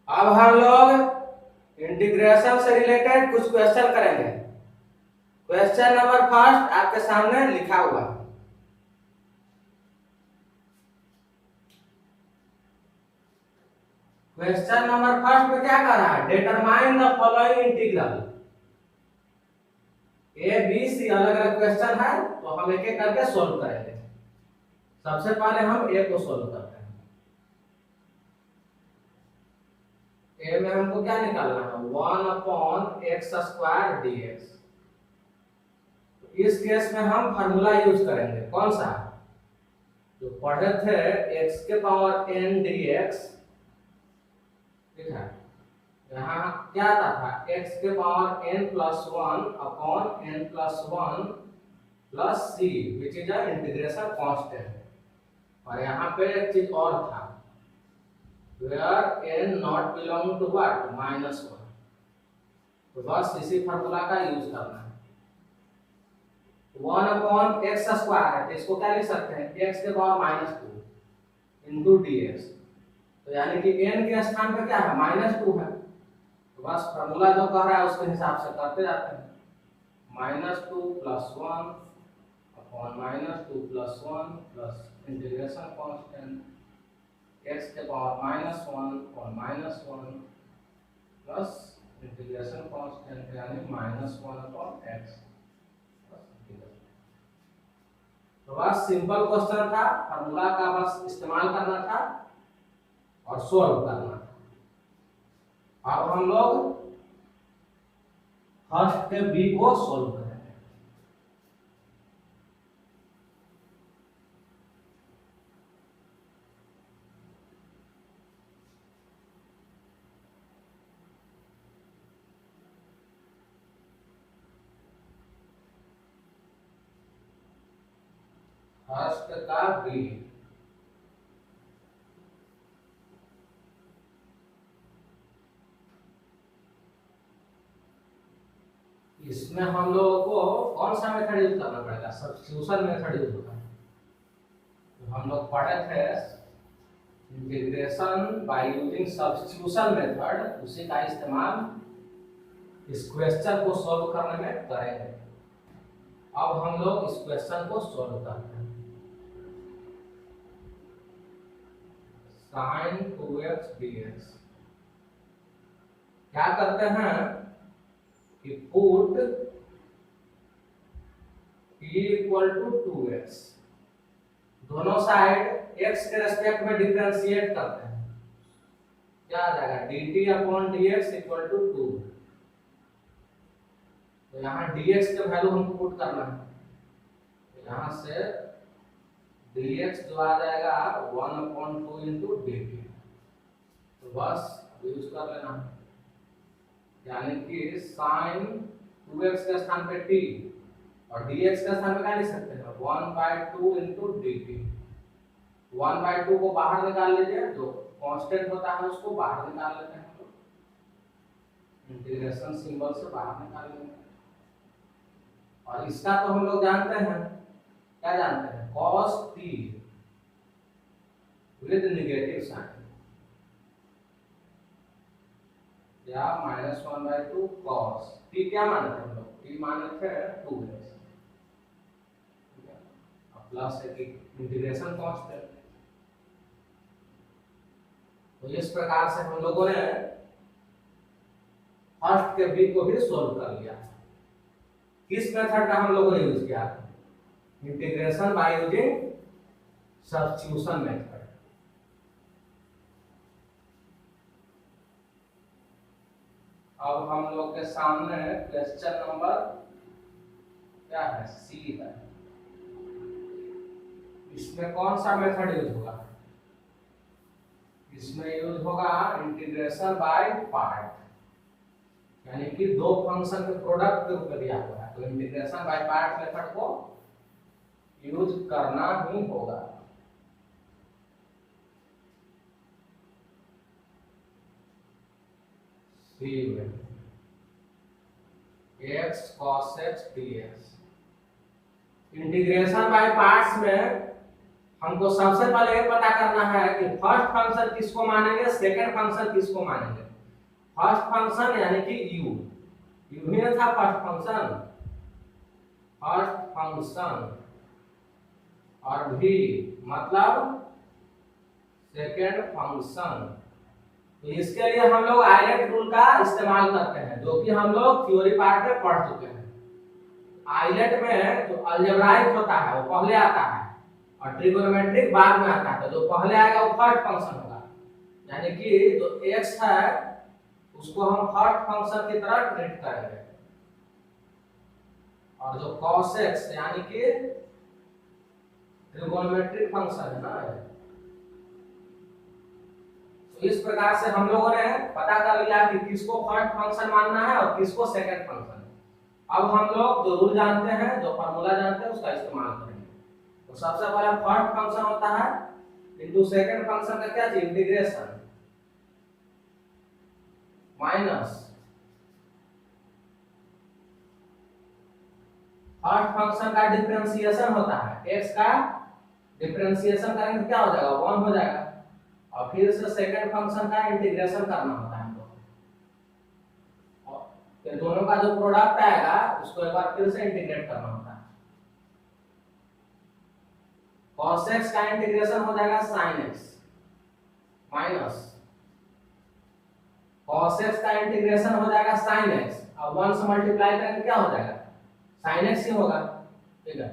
अब हम लोग इंटीग्रेशन से रिलेटेड कुछ क्वेश्चन करेंगे। क्वेश्चन नंबर फर्स्ट आपके सामने लिखा हुआ। क्वेश्चन नंबर फर्स्ट में क्या कर रहा है, determine the following integral. A B C अलग अलग क्वेश्चन है, तो हम एक एक करके सोल्व करेंगे। सबसे पहले हम ए को सोल्व करते हैं। ए में हमको क्या निकालना है, 1/x² dx। इस केस में हम फार्मूला यूज करेंगे, कौन सा जो पढ़े थे, x के पावर n dx। ठीक है, यहाँ क्या आता था, x के power n+1/n+1 plus c which is integration constant. और यहाँ पे एक चीज और था, where n not belong to what, -1। तो बस इसी फार्मूला का यूज करना है। 1/x² है, तो इसको क्या लिख सकते हैं, x के पावर -2 इंटू dx। तो यानी कि n के स्थान पे क्या है, -2 है। तो बस फार्मूला जो कह रहा है उसके हिसाब से करते जाते हैं। -2+1 upon -2+1 plus integration constant x के पावर -1 और -1 प्लस इंटीग्रेशन कांस्टेंट यानी -1/x। तो बस सिंपल क्वेश्चन था, फार्मूला का बस इस्तेमाल करना था और सोल्व करना था। अब हम लोग फर्स्ट के बी को सोल्व करेंगे। फर्स्ट का बी, इसमें हम लोगों को कौन सा मेथड यूज करना पड़ेगा, सब्स्टिट्यूशन मेथड यूज होगा। तो हम लोग पढ़े थे integration by using substitution method, उसी का इस्तेमाल इस क्वेश्चन को सॉल्व करने में करेंगे। अब हम लोग इस क्वेश्चन को सॉल्व करते हैं। sin 2x dx क्या करते हैं कि पुट t = 2x, दोनों साइड x के रेस्पेक्ट में डिफरेंशिएट करते हैं। क्या आ जाएगा, dt/dx = 2। तो यहाँ dx के वैल्यू हमको पुट करना है, तो यहाँ से dx जो आ जाएगा 1/2 इंटू dt। तो बस यूज कर लेना, यानी कि sin 2x के स्थान पे t और dx के स्थान पे क्या लिख सकते हैं, 1/2 इंटू dt। 1/2 को बाहर निकाल लीजिए, जो कांस्टेंट होता है उसको बाहर निकाल लेते हैं हम लोग, इंटीग्रेशन सिंबल से बाहर निकाल लेंगे। और इसका तो हम लोग जानते हैं, क्या जानते हैं, cos t with negative sine, या -1/2 cos t। क्या माने थे हम लोग, t माने थे 2x, प्लस इंटीग्रेशन कांस्टेंट। तो इस प्रकार से हम लोगों ने फर्स्ट के बी को भी सोल्व कर लिया। किस मेथड का हम लोगों ने यूज किया, integration by using substitution method. अब हम लोग के सामने क्वेश्चन नंबर क्या है, सी है। इसमें कौन सा मेथड यूज होगा, इसमें यूज होगा इंटीग्रेशन बाय पार्ट, यानी कि दो फंक्शन के प्रोडक्ट के रूप में दिया हुआ है, तो इंटीग्रेशन बाय पार्ट मेथड को यूज करना ही होगा। सी में x cos x dx, integration by parts में हमको सबसे पहले ये पता करना है कि फर्स्ट फंक्शन किसको मानेंगे, सेकंड फंक्शन किसको मानेंगे। फर्स्ट फंक्शन यानी कि यू ही ना था फर्स्ट फंक्शन, और भी मतलब सेकंड फंक्शन। तो इसके लिए हम लोग आइलेट रूल का इस्तेमाल करते हैं, जो कि हम लोग थ्योरी पार्ट में पढ़ चुके हैं। आइलेट में जो अलजेब्राइक होता है वो पहले आता है और ट्रिगोनोमेट्रिक बाद में आता है। तो जो पहले आएगा वो फर्स्ट फंक्शन होगा, यानी कि जो x है उसको हम फर्स्ट फंक्शन की तरह ट्रीट करेंगे, और जो cos x यानी कि ट्रिगोनोमेट्रिक फंक्शन है ना। तो इस प्रकार से हम लोगों ने पता कर लिया कि किसको फर्स्ट फंक्शन मानना है और किसको सेकंड फंक्शन। अब हम लोग जो रूल जानते हैं, जो फार्मूला जानते हैं, उसका इस्तेमाल करेंगे। तो सबसे पहले फर्स्ट फंक्शन होता है इनटू सेकंड फंक्शन का क्या चीज, इंटीग्रेशन माइनस फर्स्ट फंक्शन का डिफरेंशिएशन होता है, x का डिफरेंशिएशन करेंगे क्या हो जाएगा, 1 हो जाएगा। और फिर से सेकंड फंक्शन का इंटीग्रेशन करना होता है हमको, और फिर दोनों का जो प्रोडक्ट आएगा उसको एक बार फिर से इंटीग्रेट करना होता है। cos x का इंटीग्रेशन हो जाएगा sin x minus cos x का इंटीग्रेशन हो जाएगा sin x, और 1 से मल्टीप्लाई करेंगे क्या हो जाएगा, sin x ही होगा। ठीक है,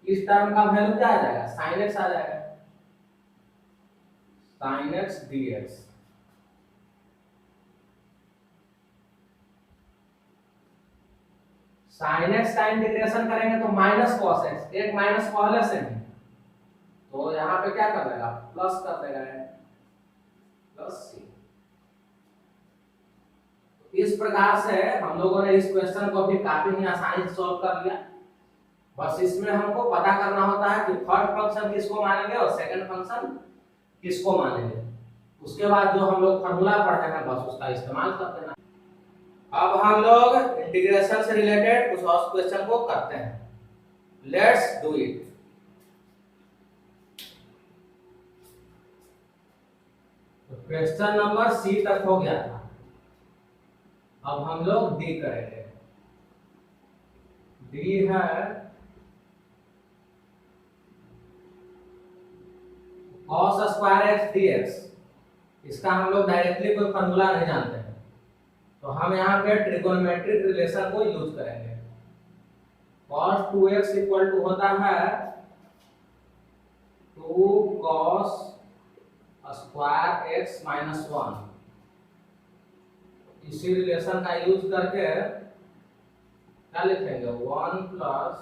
इस टर्म का वैल्यू क्या आ जाएगा, sin x आ जाएगा, sin x dx। sin x का इंटीग्रेशन करेंगे तो माइनस cos x, एक माइनस पहले से है तो यहाँ पे क्या कर देगा, प्लस कर देगा, प्लस सी। इस प्रकार से हम लोगों ने इस क्वेश्चन को भी काफी ही आसानी से सॉल्व कर लिया। बस इसमें हमको पता करना होता है कि फर्स्ट फंक्शन किसको मानेंगे और सेकंड फंक्शन किसको मानेंगे। उसके बाद जो हम लोग फार्मूला पढ़ते हैं बस उसका इस्तेमाल कर देना। अब हम लोग इंटीग्रेशन से रिलेटेड कुछ और क्वेश्चन को करते हैं, let's do it. Question number C तक हो गया था, अब हम लोग डी करेंगे। डी है cos स्क्वायर x dx। इसका हम लोग डायरेक्टली कोई फार्मूला नहीं जानते हैं, तो हम यहाँ पे ट्रिगोनोमेट्रिक रिलेशन को यूज करेंगे। cos 2x इक्वल टू होता है 2 cos स्क्वायर x माइनस 1। इसी रिलेशन का यूज करके क्या लिखेंगे, 1 plus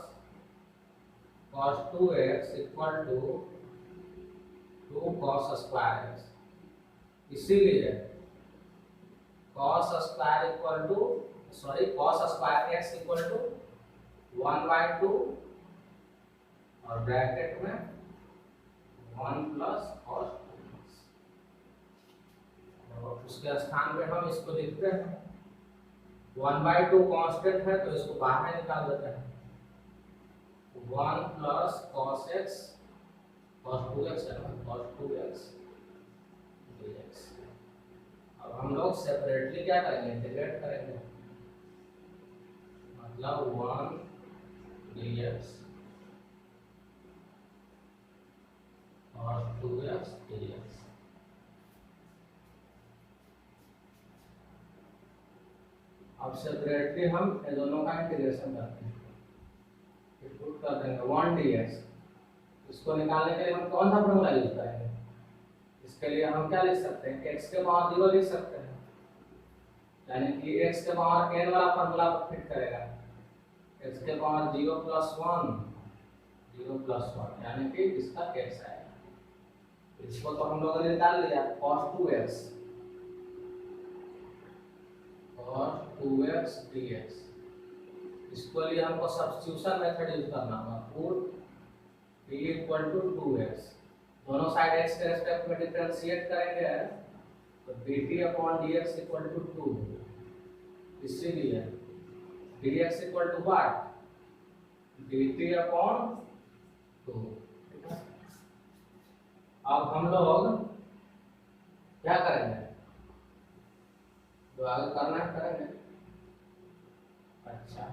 cos 2x equal to 2 cos square x। इसीलिए cos square equal to cos square x equal to 1/2 और ब्रैकेट में 1 प्लस cos 2x। और उसके स्थान पे हम इसको लिखते हैं 1/2 कांस्टेंट है तो इसको बाहर निकाल देते हैं, 1 plus cos x cos 2x है ना, cos 2x dx। अब हम लोग सेपरेटली क्या करेंगे, इंटीग्रेट करेंगे, मतलब 1 dx और 2x dx। अब सेपरेटली हम इन दोनों का इंटीग्रेशन करते हैं, पुट कर देंगे 1 dx। इसको निकालने के लिए हम कौन सा फॉर्मूला यूज करेंगे, इसके लिए हम क्या लिख सकते हैं, x के पावर 0 लिख सकते हैं, यानी कि x के पावर n वाला फॉर्मूला फिट करेगा, x के पावर 0 प्लस 1 0 प्लस 1, यानी कि इसका x आएगा। इसको तो हम लोगों ने निकाल लिया, cos 2x और 2x dx। इसको लिए हमको सब्स्टिट्यूशन मेथड यूज करना होगा, put p equal to 2x, दोनों साइड x के रेस्पेक्ट में डिफरेंशिएट करेंगे तो dt upon dx equal to 2। इसीलिए dx equal to what, dt upon 2। अब हम लोग क्या करेंगे, जो आगे करना है करेंगे। अच्छा,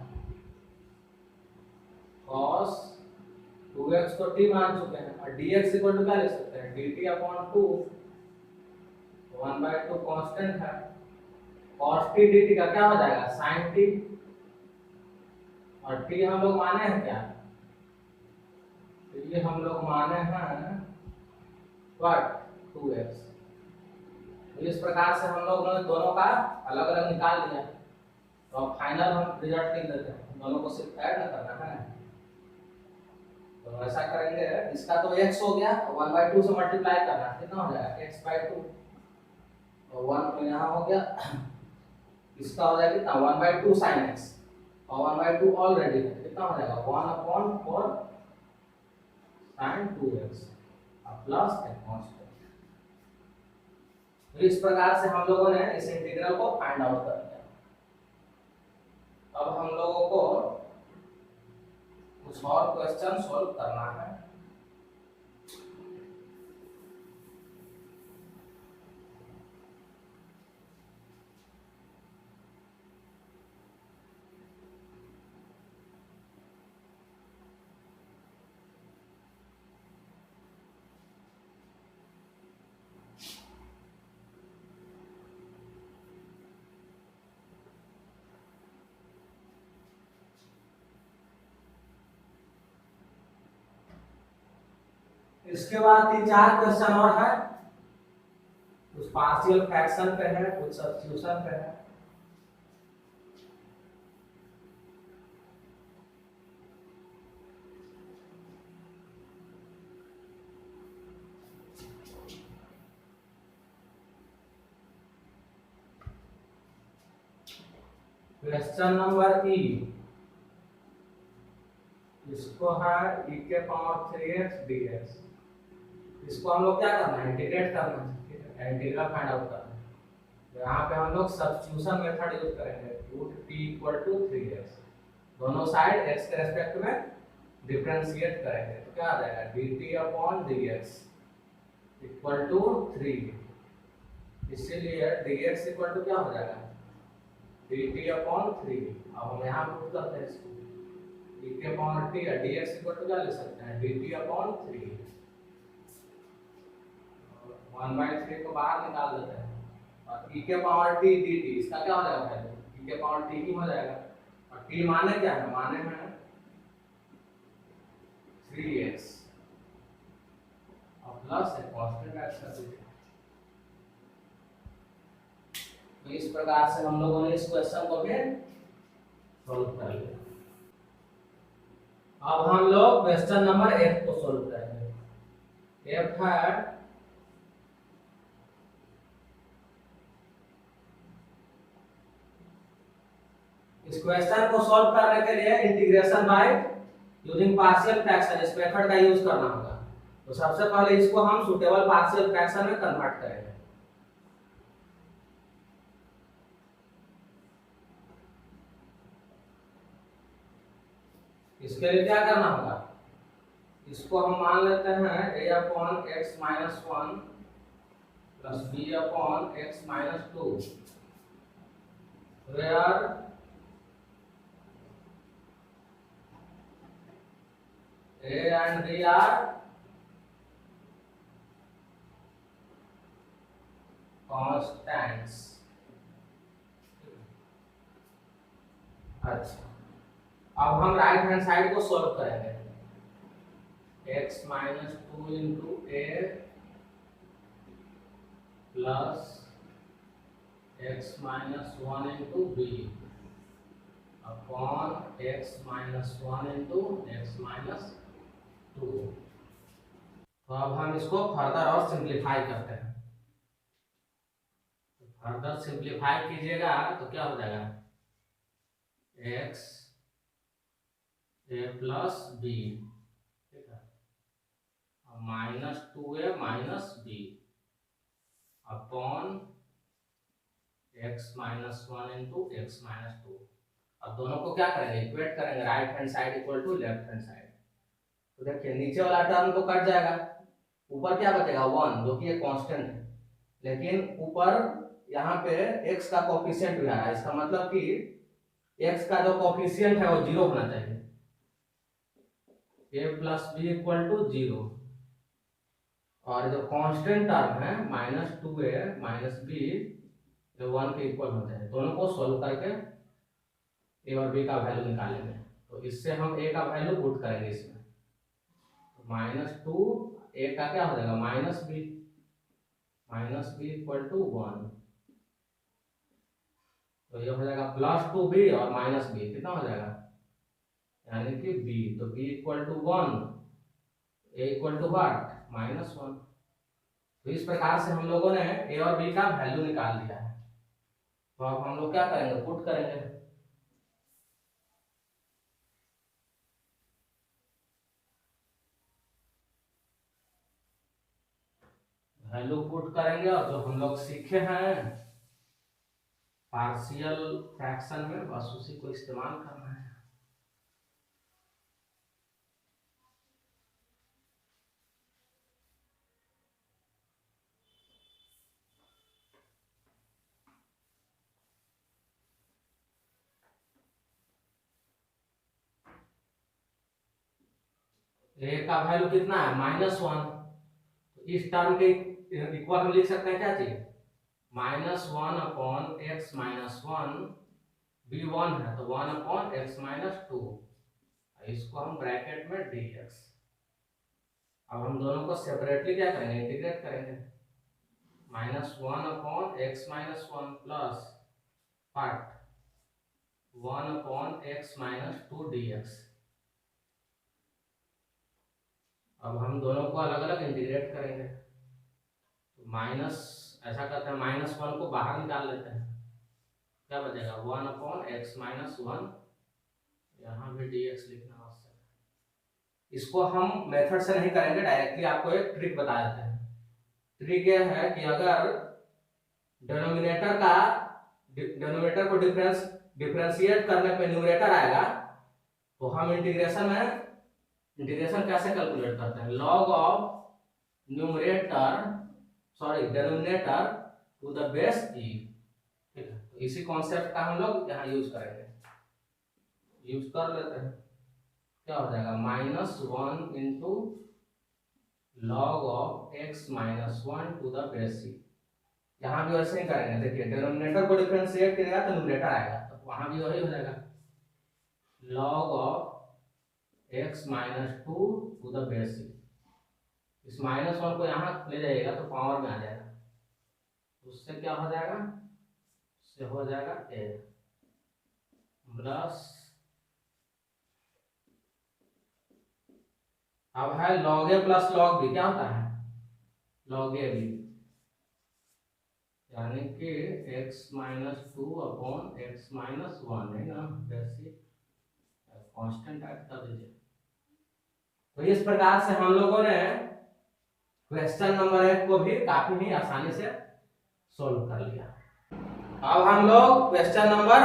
cos 2x को t मान चुके हैं और dx इक्वल टू क्या ले सकते हैं, dt अपॉन 2, 1/2 कांस्टेंट है। cos t dt का क्या हो जाएगा, sin t, और t हम लोग माने हैं क्या, तो ये हम लोग माने हैं व्हाट, 2x। तो इस प्रकार से हम लोग ने दोनों का अलग अलग निकाल लिया। तो अब फाइनल हम रिजल्ट लिख देते हैं, दोनों को सिर्फ ऐड ना करना है। तो ऐसा करेंगे, इसका तो x हो गया, 1/2 से मल्टीप्लाई करना है, कितना हो जाएगा x/2, और 1 यहाँ हो गया, इसका हो जाएगा कितना 1/2 sin x, और 1/2 ऑलरेडी है, कितना हो जाएगा 1/4 sin 2x प्लस एक कांस्टेंट। तो इस प्रकार से हम लोगों ने इस इंटीग्रल को फाइंड आउट कर लिया। अब हम लोगों को कुछ और क्वेश्चन सॉल्व करना है। इसके बाद 3-4 क्वेश्चन और है, कुछ पार्शियल फ्रैक्शन पे है, कुछ सब्स्टिट्यूशन पे है। क्वेश्चन नंबर ई, इसको है e के पावर 3x dx। इसको हम लोग क्या करना है, इंटीग्रेट करना है, ठीक है, इंटीग्रल फाइंड आउट करना है। तो यहाँ पे हम लोग सब्स्टिट्यूशन मेथड यूज करेंगे, root t equal to 3x, दोनों साइड x के रेस्पेक्ट में डिफरेंशिएट करेंगे, तो क्या आ जाएगा dt upon dx equal to 3, इसीलिए dx इक्वल टू क्या हो जाएगा dt अपॉन 3। अब हम यहाँ पुट करते हैं इसको, e के पावर t और dx इक्वल टू क्या ले सकते हैं dt अपॉन 3, 1/3 को बाहर निकाल देते हैं, और e के पावर t dt, इसका क्या हो जाएगा वैल्यू, e के पावर t ही हो जाएगा, और t माने क्या है, माने हैं 3x और प्लस एक कांस्टेंट ऐड कर दीजिए। तो इस प्रकार से हम लोगों ने इस क्वेश्चन को भी सॉल्व कर लिया। अब हम लोग क्वेश्चन नंबर f को सॉल्व करेंगे। f है इस क्वेश्चन को सॉल्व करने के लिए integration by using partial fraction, इस मेथड का यूज करना होगा। तो सबसे पहले इसको हम सुटेबल पार्शियल फ्रैक्शन में कन्वर्ट करेंगे। इसके लिए क्या करना होगा, इसको हम मान लेते हैं a upon x minus 1 plus b upon x minus 2, where a and b are constants। अच्छा, अब हम राइट हैंड साइड को सॉल्व करेंगे, x minus 2 into a plus x minus 1 into b upon x minus 1 into x minus 2। तो अब हम इसको further और सिंप्लीफाई करते हैं। तो फर्दर सिंप्लीफाई कीजिएगा तो क्या हो जाएगा x a प्लस बी, ठीक है, minus 2a minus B upon x minus 1 into x minus 2। अब दोनों को क्या करेंगे, इक्वेट करेंगे, right hand side equal to left hand side. तो देखिए नीचे वाला टर्म तो कट जाएगा, ऊपर क्या बचेगा 1 जो कि एक कांस्टेंट है, लेकिन ऊपर यहाँ पे x का कोफिशिएंट भी आ रहा है, इसका मतलब कि x का जो कोफिशिएंट है वो 0 होना चाहिए, a plus B equal to 0, और जो कांस्टेंट टर्म है -2a माइनस बी जो 1 के इक्वल होता है। दोनों को सोल्व करके ए और बी का वैल्यू निकालेंगे, तो इससे हम ए का वैल्यू पुट करेंगे इसमें, -2 ए का क्या हो जाएगा माइनस बी इक्वल टू 1, तो ये हो जाएगा +2b और -b कितना हो जाएगा, यानी कि b, तो b equal to 1, a equal to what -1। तो इस प्रकार से हम लोगों ने a और b का वैल्यू निकाल दिया है। तो अब हम लोग क्या करेंगे, पुट करेंगे। वैल्यू पुट करेंगे और जो हम लोग सीखे हैं पार्शियल फ्रैक्शन में, बस उसी को इस्तेमाल करना है। ए का वैल्यू कितना है -1, तो इस टर्म के इक्वल हम लिख सकते हैं क्या चीज, -1 अपॉन x माइनस 1, b1 है तो 1 अपॉन x माइनस 2, इसको हम ब्रैकेट में dx। अब हम दोनों को सेपरेटली क्या करेंगे, इंटीग्रेट करेंगे, -1 upon x minus 1 plus part 1 upon x minus 2 dx। अब हम दोनों को अलग अलग इंटीग्रेट करेंगे, तो माइनस ऐसा करते हैं, -1 को बाहर निकाल लेते हैं, क्या बचेगा 1 अपॉन x माइनस 1, यहाँ भी dx लिखना आवश्यक है। इसको हम मेथड से नहीं करेंगे, डायरेक्टली आपको एक ट्रिक बता देते हैं। ट्रिक ये है कि अगर डिनोमिनेटर को डिफरेंशिएट करने पे न्यूमरेटर आएगा, तो हम इंटीग्रेशन कैसे कैलकुलेट करते हैं, log of denominator to the base e। ठीक है, तो इसी कॉन्सेप्ट का हम लोग यहाँ यूज करेंगे, यूज कर लेते हैं। क्या हो जाएगा -1 into log of x minus 1 to the base e। यहाँ भी वैसे ही करेंगे, देखिए डिनोमिनेटर को डिफरेंशिएट करेगा तो न्यूमरेटर आएगा, तो वहां भी वही हो जाएगा, log of x minus 2 to the base e। इस -1 को यहाँ ले जाइएगा तो पावर में आ जाएगा, उससे क्या हो जाएगा, उससे हो जाएगा a प्लस, अब है log a plus log b, क्या होता है log a b, यानी कि x minus 2 upon x minus 1 है ना, बेसिक कांस्टेंट कर दीजिए। तो इस प्रकार से हम लोगों ने क्वेश्चन नंबर 1 को भी काफी ही आसानी से सोल्व कर लिया। अब हम लोग क्वेश्चन नंबर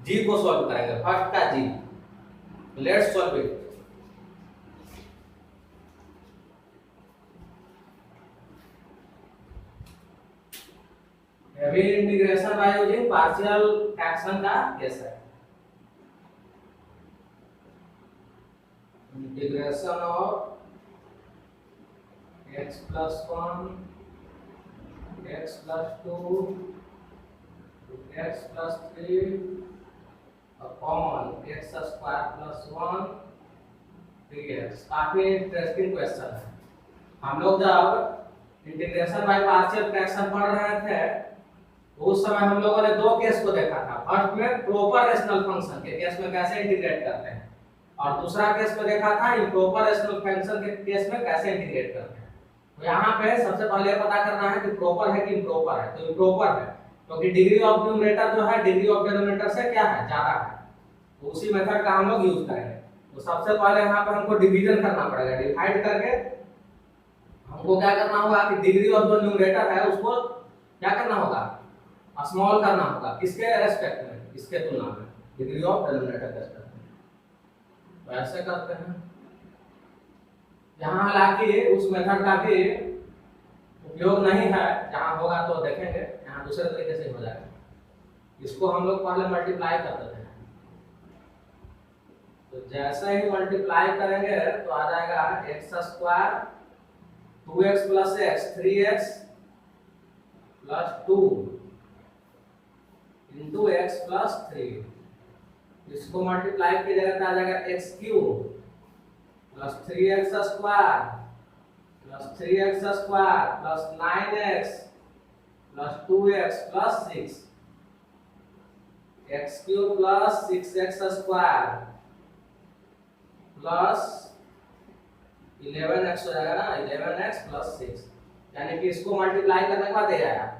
जी को सोल्व करेंगे, फर्स्ट का जी। Let's solve it. Heavy integration by using partial fraction का केस है। Integration of x plus 1 x plus 2 x plus 3 अपॉन x स्क्वायर प्लस 1 dx। काफी इंटरेस्टिंग क्वेश्चन है। हम लोग जब इंटीग्रेशन बाय पार्शियल फ्रैक्शन पढ़ रहे थे तो उस समय हम लोगों ने दो केस को देखा था। फर्स्ट में प्रॉपर रेशनल फंक्शन के केस में कैसे इंटीग्रेट करते हैं, और दूसरा केस में देखा था इम्प्रॉपर रेशनल फंक्शन के केस में कैसे इंटीग्रेट करते हैं। तो यहाँ पे सबसे पहले पता करना है कि प्रॉपर है कि इम्प्रॉपर है। तो इम्प्रॉपर है क्योंकि डिग्री ऑफ न्यूमरेटर जो है डिग्री ऑफ डिनोमिनेटर से क्या है, ज्यादा है, तो उसी मेथड का हम लोग यूज करेंगे। तो सबसे पहले यहाँ पर हमको डिवीजन करना पड़ेगा, डिवाइड करके हमको क्या करना होगा कि डिग्री ऑफ जो न्यूमरेटर है उसको क्या करना होगा, स्मॉल करना होगा। किसके रेस्पेक्ट में, इसके तुलना में, डिग्री ऑफ डिनोमिनेटर के रेस्पेक्ट में। तो ऐसे करते हैं, यहाँ हालांकि उस मेथड का भी उपयोग नहीं है, जहाँ होगा तो देखेंगे, यहाँ दूसरे तरीके से हो जाएगा। इसको हम लोग पहले मल्टीप्लाई कर देते हैं, तो जैसे ही मल्टीप्लाई करेंगे तो आ जाएगा x square 2x plus x 3x plus 2 into x plus 3। इसको मल्टीप्लाई कीजिएगा तो आ जाएगा x cube plus 3x square plus 3x square plus 9x plus 2x plus 6, x cube plus 6x square plus 11x हो जाएगा ना, 11x plus 6, यानी कि इसको मल्टीप्लाई करने के बाद दे जाएगा।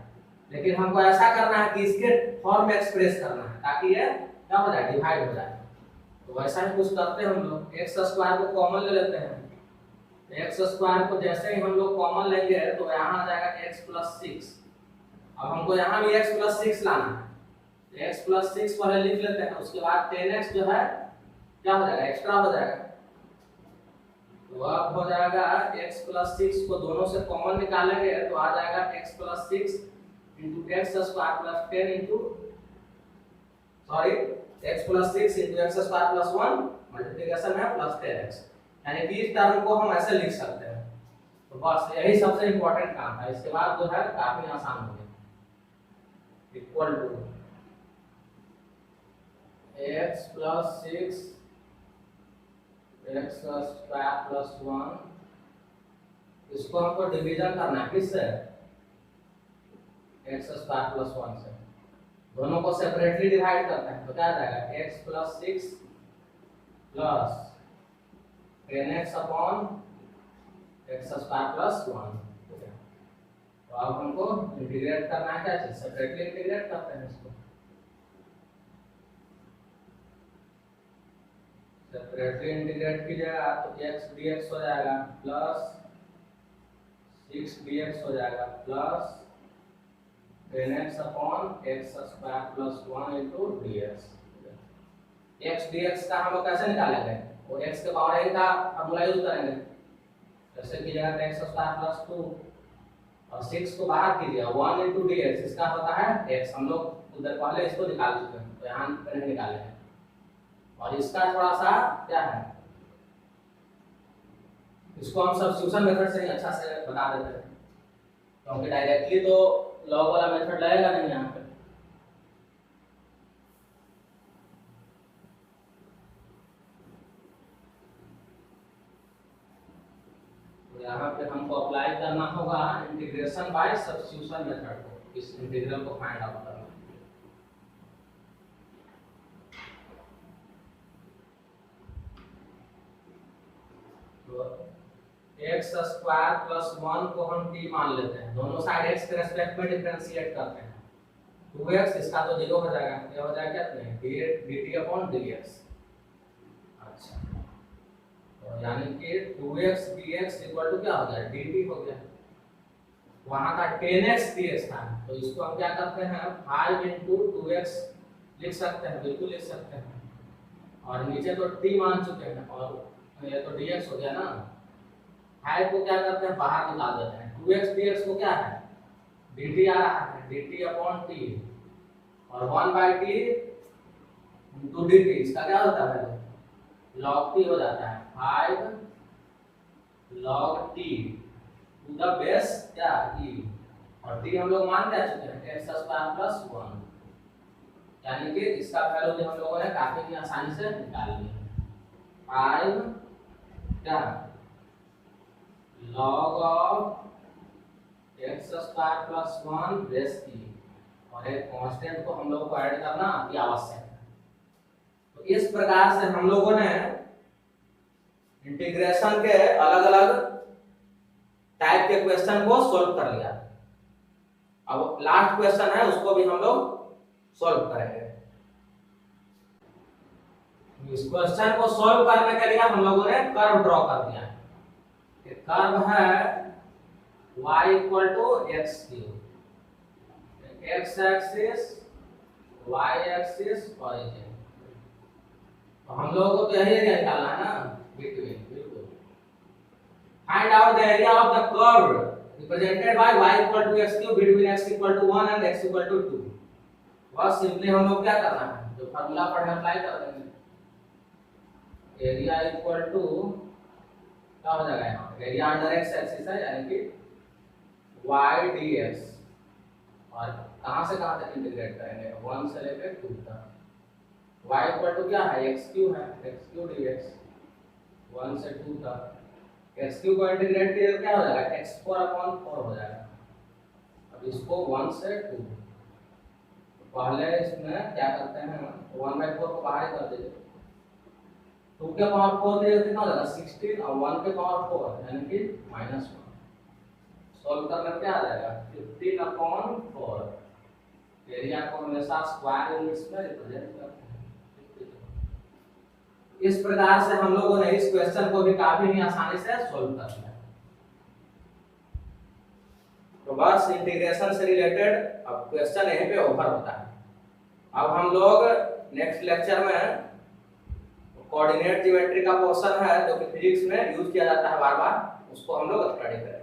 लेकिन हमको ऐसा करना है कि इसके फॉर्म में एक्सप्रेस करना है ताकि ये क्या हो जाए, डिवाइड हो जाए। तो वैसा ही कुछ करते हैं हम लोग, एक्स स्क्वायर को कॉमन ले लेते हैं। एक्स स्क्वायर को जैसे ही हम लोग कॉमन लेंगे तो यहाँ आ जाएगा x प्लस 6। अब हमको यहाँ भी x प्लस 6 लाना है, x प्लस 6 पहले लिख लेते हैं, उसके बाद 10x जो है क्या हो जाएगा, एक्स्ट्रा हो जाएगा। तो अब हो जाएगा x प्लस 6 को दोनों से कॉमन निकालेंगे तो आ जाएगा x plus 6 into x square plus 10 into x plus 6 into x square plus 1 multiplication है प्लस 10x, यानी कि इस टर्म को हम ऐसे लिख सकते हैं। तो बस यही सबसे इंपॉर्टेंट काम है, इसके बाद जो है काफी आसान हो गया। Equal to x plus 6 x square plus 1, इसको हमको डिवीजन करना है किससे, एक्स स्क्वायर प्लस 1 से। दोनों को सेपरेटली डिवाइड करते हैं तो क्या आ जाएगा x plus 6 plus 10x upon x square plus 1। तो अब हमको इंटीग्रेट करना है, क्या चीज, सेपरेटली इंटीग्रेट करते हैं इसको। सेपरेटली इंटीग्रेट कीजिएगा तो x dx हो जाएगा प्लस 6 dx हो जाएगा plus 10x upon x square plus 1 into dx। x dx का हम लोग कैसे निकालेंगे, वो x के पावर n का फॉर्मूला यूज करेंगे। जैसे कीजिएगा तो एक्स स्क्वायर प्लस 2 और 6 को बाहर कीजिए 1 इंटू dx, इसका होता है x। हम लोग उधर पहले इसको निकाल चुके हैं तो यहाँ पर नहीं निकालेंगे। और इसका थोड़ा सा क्या है, इसको हम सब्स्टिट्यूशन मेथड से ही अच्छा से बता देते हैं, क्योंकि डायरेक्टली तो लॉग वाला मेथड लगेगा नहीं यहाँ पे। तो यहाँ पे हमको अप्लाई करना होगा इंटीग्रेशन बाय सब्स्टिट्यूशन मेथड को, इस इंटीग्रल को फाइंड आउट करना। एक्स स्क्वायर प्लस 1 को हम t मान लेते हैं, दोनों साइड x के रेस्पेक्ट में डिफरेंशिएट करते हैं। 2x इसका तो 0 हो जाएगा, ये हो जाएगा कितने dt अपॉन dx। अच्छा, तो यानी कि 2x dx इक्वल टू क्या हो गया, dt हो गया। वहां का 10x dx था, तो इसको हम क्या करते हैं 5 इंटू 2x लिख सकते हैं, बिल्कुल लिख सकते हैं। और नीचे तो t मान चुके हैं और ये तो dx हो गया ना। 5 को क्या करते हैं बाहर निकाल देते हैं, 2x dx को क्या है dt आ रहा है, dt अपॉन t और 1 बाई t इंटू dt, इसका क्या होता है log t हो जाता है 5 log t to the base क्या e, और t हम लोग मान क्या चुके हैं x स्क्वायर प्लस 1, यानी कि इसका वैल्यू जो हम लोगों ने काफी आसानी से निकाल लिया। 5 क्या log of x square plus 1 base e, और एक कांस्टेंट को हम लोग को ऐड करना अति आवश्यक है। तो इस प्रकार से हम लोगों ने इंटीग्रेशन के अलग अलग टाइप के क्वेश्चन को सॉल्व कर लिया। अब लास्ट क्वेश्चन है, उसको भी हम लोग सॉल्व करेंगे। इस क्वेश्चन को सॉल्व करने के लिए हम लोगों ने कर्व ड्रॉ कर दिया है। कर्व है y equal to x cube, x axis y axis origin. तो हम लोगों को तो यही एरिया निकालना है ना, बिटवीन, बिल्कुल। Find out the area of the curve represented by y equal to x cube between x equal to 1 and x equal to 2. बस सिंपली हम लोग क्या करना है, जो फार्मूला पढ़े अप्लाई कर देंगे। एरिया इक्वल टू क्या हो जाएगा, यहाँ एरिया अंडर एक्स एक्सिस है यानी कि y dx, और कहाँ से कहाँ तक इंटीग्रेट करेंगे, 1 से लेकर 2 तक। y इक्वल टू क्या है, x क्यूब है, x क्यूब dx 1 से 2 तक। x क्यूब को इंटीग्रेट किया तो क्या हो जाएगा, x4/4 हो जाएगा। अब इसको 1 से 2, पहले इसमें क्या करते हैं, 1/4 को बाहर कर दीजिए, 2 के पावर 4 दे कितना हो जाएगा 16, और 1 के पावर 4 यानी कि -1। सॉल्व करने पे क्या आ जाएगा 15/4। एरिया को हमेशा स्क्वायर यूनिट्स में रिप्रेजेंट करते हैं। इस प्रकार से हम लोगों ने इस क्वेश्चन को भी काफी ही आसानी से सॉल्व कर लिया। तो बस इंटीग्रेशन से रिलेटेड अब क्वेश्चन यहीं पे ओवर होता है। अब हम लोग नेक्स्ट लेक्चर में कोऑर्डिनेट ज्योमेट्री का पोर्शन है जो कि फिजिक्स में यूज किया जाता है बार बार, उसको हम लोग स्टडी करेंगे।